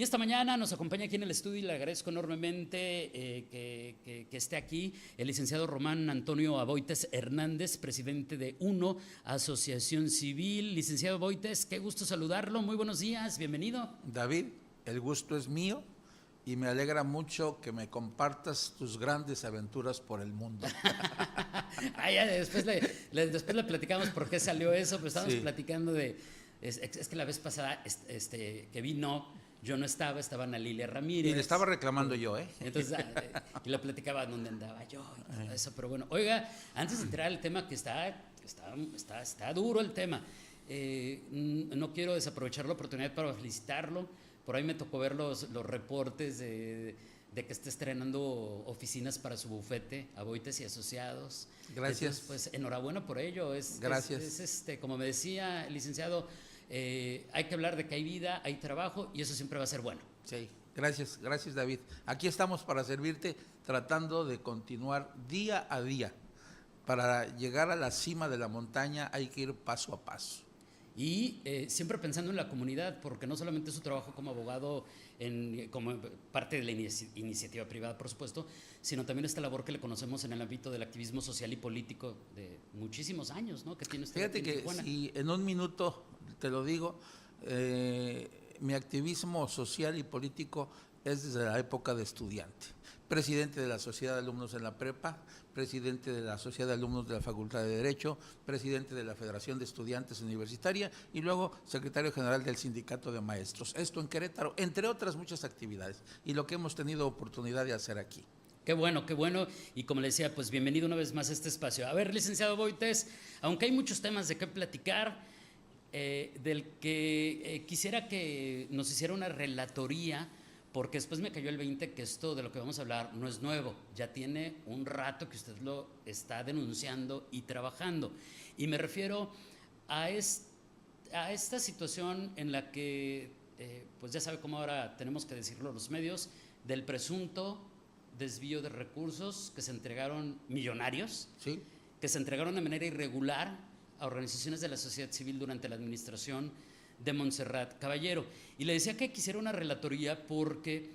Y esta mañana nos acompaña aquí en el estudio y le agradezco enormemente que esté aquí el licenciado Román Antonio Aboites Hernández, presidente de UNO, Asociación Civil. Licenciado Aboites, qué gusto saludarlo, muy buenos días, bienvenido. David, el gusto es mío y me alegra mucho que me compartas tus grandes aventuras por el mundo. Después le platicamos por qué salió eso, pero estábamos platicando de... Es que la vez pasada que vino, yo no estaba Ana Lilia Ramírez. Y le estaba reclamando yo, ¿eh? Entonces, y le platicaba dónde andaba yo y todo eso. Pero bueno, oiga, antes de entrar al tema que está duro el tema, no quiero desaprovechar la oportunidad para felicitarlo. Por ahí me tocó ver los reportes de que está estrenando oficinas para su bufete, Aboites y Asociados. Gracias. Entonces, pues enhorabuena por ello. Gracias. Como me decía el licenciado, hay que hablar de que hay vida, hay trabajo y eso siempre va a ser bueno. Sí, gracias David. Aquí estamos para servirte, tratando de continuar día a día. Para llegar a la cima de la montaña hay que ir paso a paso. Y siempre pensando en la comunidad, porque no solamente es su trabajo como abogado, como parte de la iniciativa privada, por supuesto, sino también esta labor que le conocemos en el ámbito del activismo social y político de muchísimos años, ¿no? Que tiene usted. Fíjate que si en un minuto te lo digo, mi activismo social y político es desde la época de estudiante. Presidente de la Sociedad de Alumnos en la Prepa, presidente de la Sociedad de Alumnos de la Facultad de Derecho, presidente de la Federación de Estudiantes Universitaria y luego secretario general del Sindicato de Maestros. Esto en Querétaro, entre otras muchas actividades y lo que hemos tenido oportunidad de hacer aquí. Qué bueno, y como le decía, pues bienvenido una vez más a este espacio. A ver, licenciado Aboites, aunque hay muchos temas de qué platicar, del que quisiera que nos hiciera una relatoría, porque después me cayó el 20 que esto de lo que vamos a hablar no es nuevo, ya tiene un rato que usted lo está denunciando y trabajando. Y me refiero a esta situación en la que, pues ya sabe cómo ahora tenemos que decirlo los medios, del presunto desvío de recursos que se entregaron millonarios, ¿sí?, que se entregaron de manera irregular a organizaciones de la sociedad civil durante la administración de Montserrat Caballero. Y le decía que quisiera una relatoría porque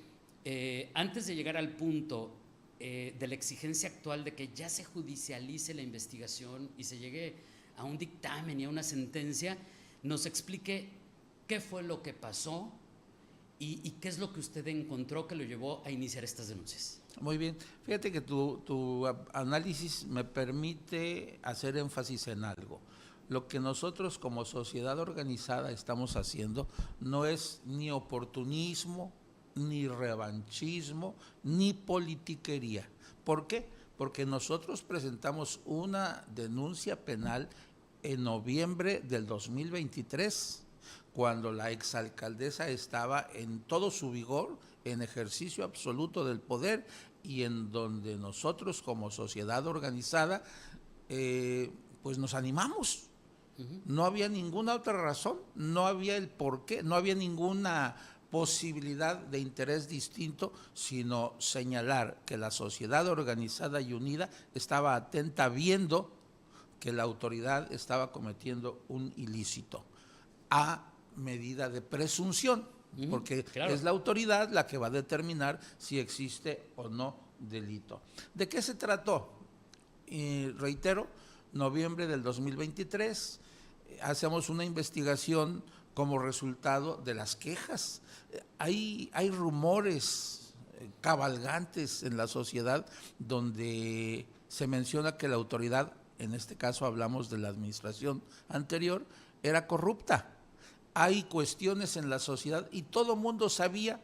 antes de llegar al punto de la exigencia actual de que ya se judicialice la investigación y se llegue a un dictamen y a una sentencia, nos explique qué fue lo que pasó y qué es lo que usted encontró que lo llevó a iniciar estas denuncias. Muy bien, fíjate que tu análisis me permite hacer énfasis en algo. Lo que nosotros como sociedad organizada estamos haciendo no es ni oportunismo, ni revanchismo, ni politiquería. ¿Por qué? Porque nosotros presentamos una denuncia penal en noviembre del 2023, cuando la exalcaldesa estaba en todo su vigor, en ejercicio absoluto del poder, y en donde nosotros como sociedad organizada pues nos animamos. No había ninguna otra razón, no había el porqué, no había ninguna posibilidad de interés distinto, sino señalar que la sociedad organizada y unida estaba atenta viendo que la autoridad estaba cometiendo un ilícito a medida de presunción, porque claro, es la autoridad la que va a determinar si existe o no delito. ¿De qué se trató? Reitero, noviembre del 2023, hacemos una investigación como resultado de las quejas. Hay rumores cabalgantes en la sociedad donde se menciona que la autoridad, en este caso hablamos de la administración anterior, era corrupta. Hay cuestiones en la sociedad y todo mundo sabía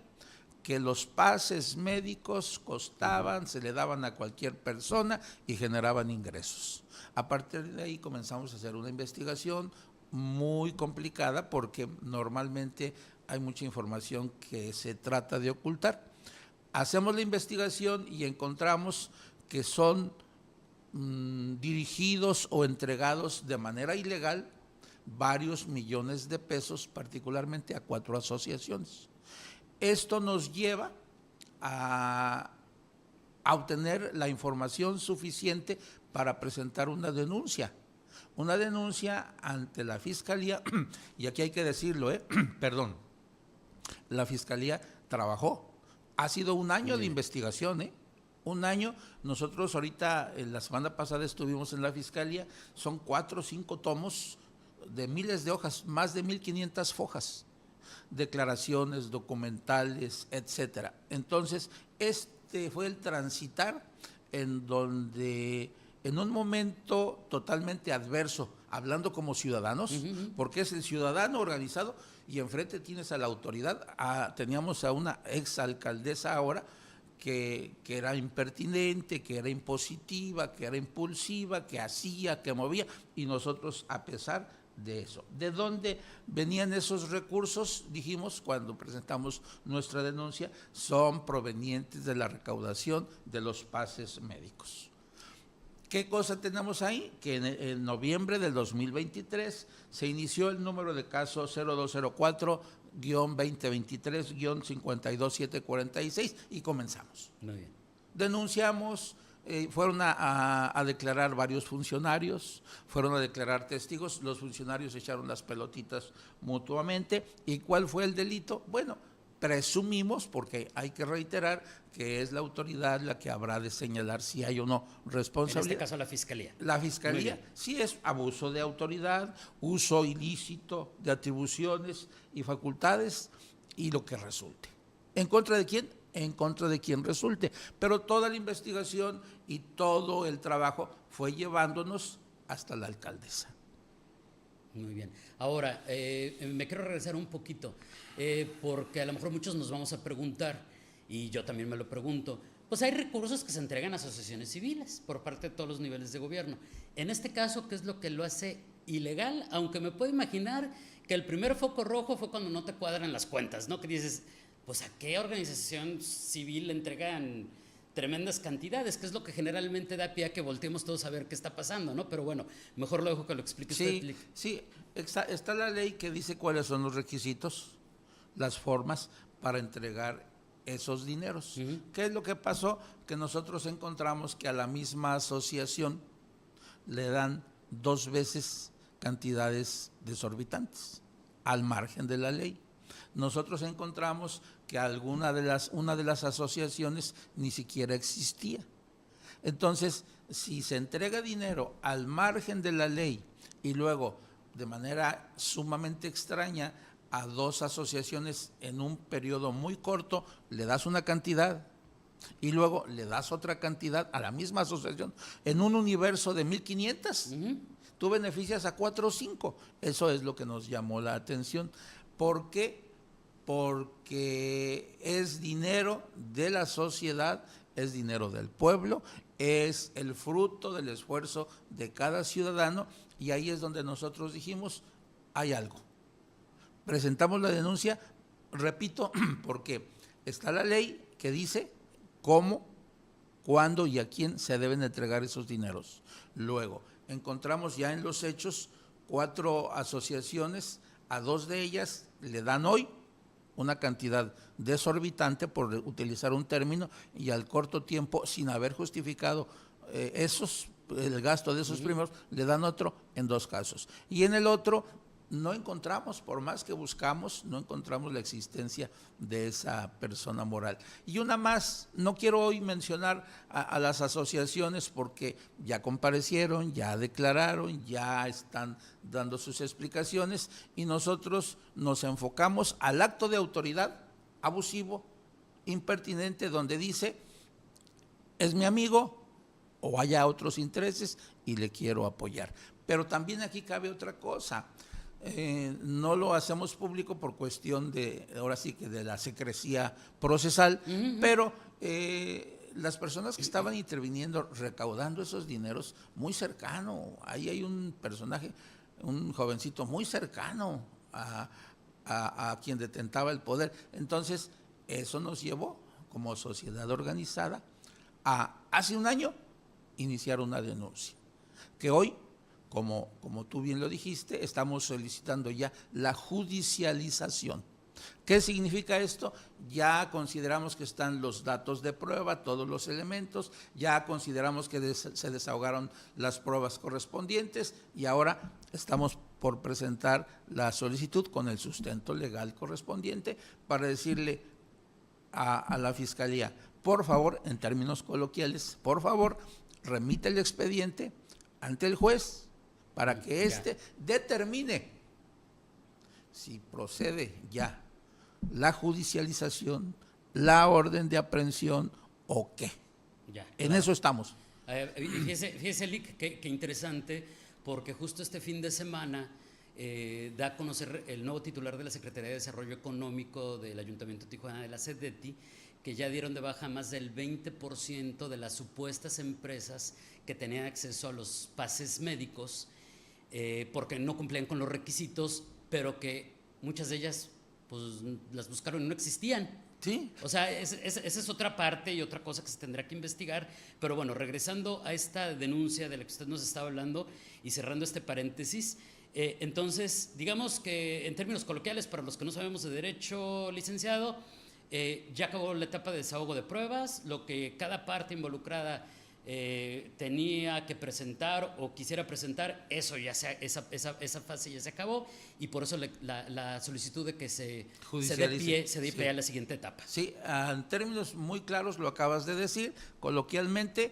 que los pases médicos costaban, se le daban a cualquier persona y generaban ingresos. A partir de ahí comenzamos a hacer una investigación muy complicada porque normalmente hay mucha información que se trata de ocultar. Hacemos la investigación y encontramos que son dirigidos o entregados de manera ilegal varios millones de pesos, particularmente a 4 asociaciones. Esto nos lleva a obtener la información suficiente para presentar una denuncia ante la Fiscalía, y aquí hay que decirlo, perdón, La Fiscalía trabajó. Ha sido un año de investigación, ¿eh? Un año. Nosotros ahorita, la semana pasada estuvimos en la Fiscalía, son 4 o 5 tomos de miles de hojas, más de 1,500 hojas, declaraciones, documentales, etcétera. Entonces, este fue el transitar en donde, en un momento totalmente adverso, hablando como ciudadanos, porque es el ciudadano organizado y enfrente tienes a la autoridad. Teníamos a una exalcaldesa ahora que era impertinente, que era impositiva, que era impulsiva, que hacía, que movía, y nosotros, a pesar de eso. ¿De dónde venían esos recursos? Dijimos cuando presentamos nuestra denuncia, son provenientes de la recaudación de los pases médicos. ¿Qué cosa tenemos ahí? Que en noviembre del 2023 se inició el número de caso 0204-2023-52746 y comenzamos. Muy bien. Denunciamos, fueron a declarar varios funcionarios, fueron a declarar testigos, los funcionarios echaron las pelotitas mutuamente. ¿Y cuál fue el delito? Bueno, presumimos, porque hay que reiterar que es la autoridad la que habrá de señalar si hay o no responsabilidad. En este caso la Fiscalía. La Fiscalía sí es abuso de autoridad, uso ilícito de atribuciones y facultades y lo que resulte. ¿En contra de quién? En contra de quien resulte. Pero toda la investigación y todo el trabajo fue llevándonos hasta la alcaldesa. Muy bien. Ahora, me quiero regresar un poquito, porque a lo mejor muchos nos vamos a preguntar, y yo también me lo pregunto, pues hay recursos que se entregan a asociaciones civiles por parte de todos los niveles de gobierno. En este caso, ¿qué es lo que lo hace ilegal? Aunque me puedo imaginar que el primer foco rojo fue cuando no te cuadran las cuentas, ¿no? Que dices, pues ¿a qué organización civil le entregan tremendas cantidades? Que es lo que generalmente da pie a que volteemos todos a ver qué está pasando, ¿no? Pero bueno, mejor lo dejo que lo explique usted. Sí, está la ley que dice cuáles son los requisitos, las formas para entregar esos dineros. ¿Qué es lo que pasó? Que nosotros encontramos que a la misma asociación le dan 2 veces cantidades desorbitantes, al margen de la ley. Nosotros encontramos que una de las asociaciones ni siquiera existía. Entonces, si se entrega dinero al margen de la ley y luego de manera sumamente extraña a 2 asociaciones en un periodo muy corto, le das una cantidad y luego le das otra cantidad a la misma asociación en un universo de 1,500, tú beneficias a 4 o 5. Eso es lo que nos llamó la atención. ¿Por qué? Porque es dinero de la sociedad, es dinero del pueblo, es el fruto del esfuerzo de cada ciudadano, y ahí es donde nosotros dijimos, hay algo. Presentamos la denuncia, repito, porque está la ley que dice cómo, cuándo y a quién se deben entregar esos dineros. Luego, encontramos ya en los hechos 4 asociaciones, a 2 de ellas le dan hoy una cantidad desorbitante, por utilizar un término, y al corto tiempo, sin haber justificado el gasto de esos primeros, le dan otro en 2 casos. Y en el otro no encontramos, por más que buscamos, no encontramos la existencia de esa persona moral. Y una más, no quiero hoy mencionar a las asociaciones porque ya comparecieron, ya declararon, ya están dando sus explicaciones, y nosotros nos enfocamos al acto de autoridad abusivo, impertinente, donde dice, es mi amigo o haya otros intereses y le quiero apoyar. Pero también aquí cabe otra cosa. No lo hacemos público por cuestión de, ahora sí que de la secrecía procesal, pero las personas que estaban interviniendo, recaudando esos dineros, muy cercano, ahí hay un personaje, un jovencito muy cercano a quien detentaba el poder. Entonces, eso nos llevó como sociedad organizada a, hace un año, iniciar una denuncia, que hoy, como tú bien lo dijiste, estamos solicitando ya la judicialización. ¿Qué significa esto? Ya consideramos que están los datos de prueba, todos los elementos, ya consideramos que se desahogaron las pruebas correspondientes, y ahora estamos por presentar la solicitud con el sustento legal correspondiente para decirle a la Fiscalía, por favor, en términos coloquiales, por favor, remite el expediente ante el juez para que éste determine si procede ya la judicialización, la orden de aprehensión o qué. Ya, en eso estamos. Fíjese, Lic, qué interesante, porque justo este fin de semana da a conocer el nuevo titular de la Secretaría de Desarrollo Económico del Ayuntamiento de Tijuana, de la SEDETI, que ya dieron de baja más del 20% de las supuestas empresas que tenían acceso a los pases médicos porque no cumplían con los requisitos, pero que muchas de ellas pues las buscaron y no existían. Sí. O sea, esa es otra parte y otra cosa que se tendrá que investigar. Pero bueno, regresando a esta denuncia de la que usted nos estaba hablando y cerrando este paréntesis, entonces, digamos que en términos coloquiales, para los que no sabemos de derecho, licenciado, ya acabó la etapa de desahogo de pruebas, lo que cada parte involucrada tenía que presentar o quisiera presentar, eso ya esa fase ya se acabó, y por eso la solicitud de que se dé pie a la siguiente etapa. Sí, en términos muy claros lo acabas de decir, coloquialmente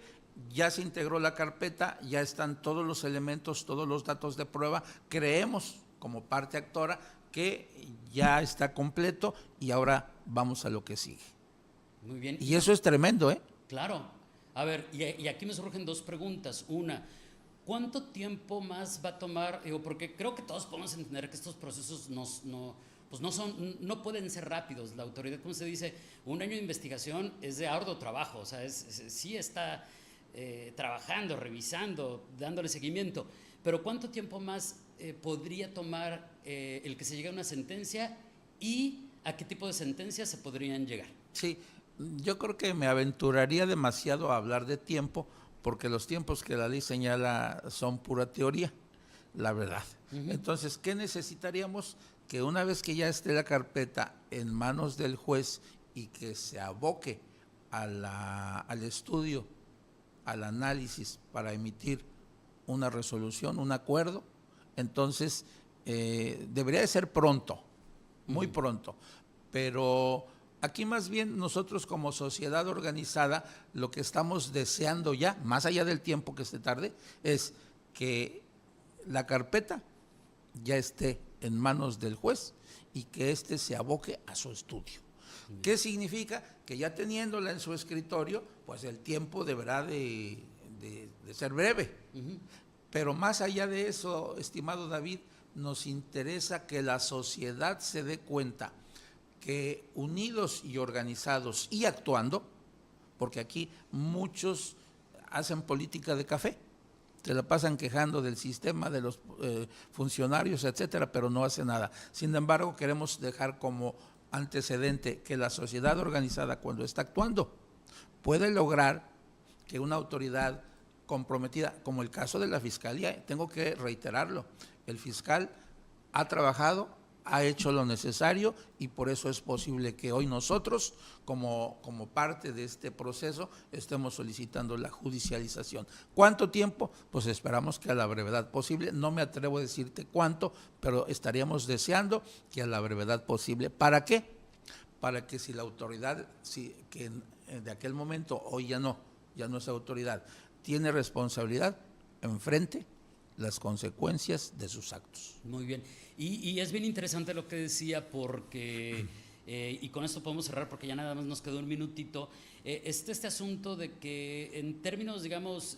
ya se integró la carpeta, ya están todos los elementos, todos los datos de prueba, creemos como parte actora que ya está completo y ahora vamos a lo que sigue. Muy bien. Y eso es tremendo, ¿eh? Claro. A ver, y aquí me surgen dos preguntas. Una, ¿cuánto tiempo más va a tomar? Porque creo que todos podemos entender que estos procesos no pueden ser rápidos. La autoridad, como se dice, un año de investigación es de arduo trabajo. O sea, sí está trabajando, revisando, dándole seguimiento. Pero ¿cuánto tiempo más podría tomar el que se llegue a una sentencia y a qué tipo de sentencias se podrían llegar? Sí, yo creo que me aventuraría demasiado a hablar de tiempo, porque los tiempos que la ley señala son pura teoría, la verdad. Entonces, ¿qué necesitaríamos? Que una vez que ya esté la carpeta en manos del juez y que se aboque al estudio, al análisis para emitir una resolución, un acuerdo, entonces debería de ser pronto, muy pronto, pero aquí más bien nosotros como sociedad organizada lo que estamos deseando ya, más allá del tiempo que se tarde, es que la carpeta ya esté en manos del juez y que éste se aboque a su estudio. ¿Qué significa? Que ya teniéndola en su escritorio, pues el tiempo deberá de ser breve. Pero más allá de eso, estimado David, nos interesa que la sociedad se dé cuenta que unidos y organizados y actuando, porque aquí muchos hacen política de café, se la pasan quejando del sistema, de los funcionarios, etcétera, pero no hace nada. Sin embargo, queremos dejar como antecedente que la sociedad organizada, cuando está actuando, puede lograr que una autoridad comprometida, como el caso de la Fiscalía, tengo que reiterarlo, el fiscal ha trabajado, ha hecho lo necesario y por eso es posible que hoy nosotros, como parte de este proceso, estemos solicitando la judicialización. ¿Cuánto tiempo? Pues esperamos que a la brevedad posible, no me atrevo a decirte cuánto, pero estaríamos deseando que a la brevedad posible. ¿Para qué? Para que si la autoridad, que de aquel momento, hoy ya no es autoridad, tiene responsabilidad, enfrente las consecuencias de sus actos. Muy bien. Y es bien interesante lo que decía porque, y con esto podemos cerrar porque ya nada más nos quedó un minutito, este asunto de que en términos, digamos,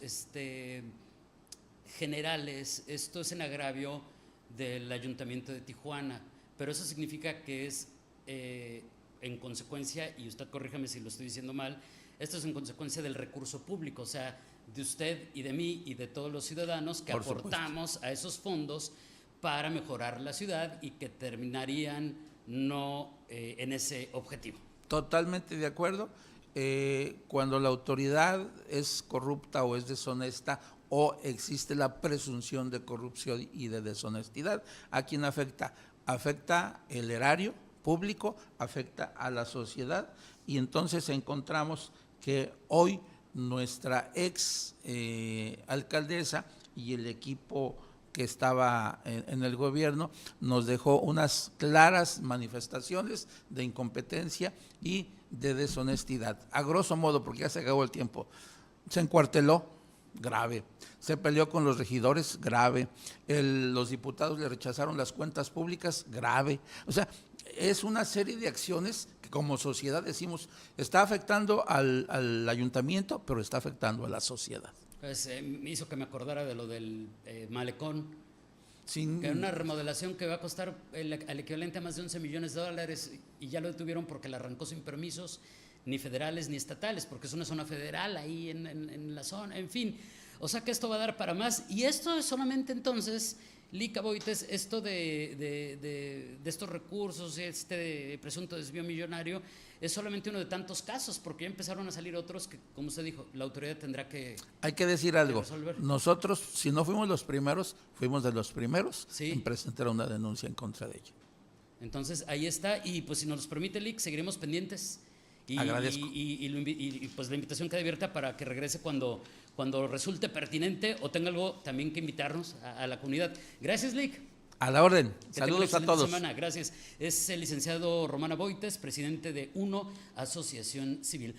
generales, esto es en agravio del Ayuntamiento de Tijuana, pero eso significa que es en consecuencia, y usted corríjame si lo estoy diciendo mal, esto es en consecuencia del recurso público, o sea, de usted y de mí y de todos los ciudadanos que aportamos a esos fondos para mejorar la ciudad y que terminarían no en ese objetivo. Totalmente de acuerdo. Cuando la autoridad es corrupta o es deshonesta o existe la presunción de corrupción y de deshonestidad, ¿a quién afecta? Afecta el erario público, afecta a la sociedad y entonces encontramos que hoy nuestra ex alcaldesa y el equipo que estaba en el gobierno, nos dejó unas claras manifestaciones de incompetencia y de deshonestidad. A grosso modo, porque ya se acabó el tiempo, se encuarteló, grave. Se peleó con los regidores, grave. Los diputados le rechazaron las cuentas públicas, grave. O sea, es una serie de acciones que como sociedad decimos, está afectando al ayuntamiento, pero está afectando a la sociedad. Pues me hizo que me acordara de lo del malecón, Sin, que una remodelación que va a costar al equivalente a más de 11 millones de dólares y ya lo detuvieron porque la arrancó sin permisos ni federales ni estatales, porque es una zona federal ahí en la zona, en fin. O sea que esto va a dar para más. Y esto es solamente entonces, Lica Boites, esto de estos recursos, este presunto desvío millonario, es solamente uno de tantos casos, porque ya empezaron a salir otros que, como usted dijo, la autoridad tendrá que... Hay que decir algo, resolver. Nosotros, si no fuimos los primeros, fuimos de los primeros Sí. en presentar una denuncia en contra de ella. Entonces, ahí está, y pues si nos los permite, Lic, seguiremos pendientes. Agradezco. Y pues la invitación queda abierta para que regrese cuando resulte pertinente o tenga algo también que invitarnos a la comunidad. Gracias, Lic. A la orden. Que tenga una Saludos a excelente todos. semana. Gracias. Es el licenciado Romana Boites, presidente de UNO, Asociación Civil.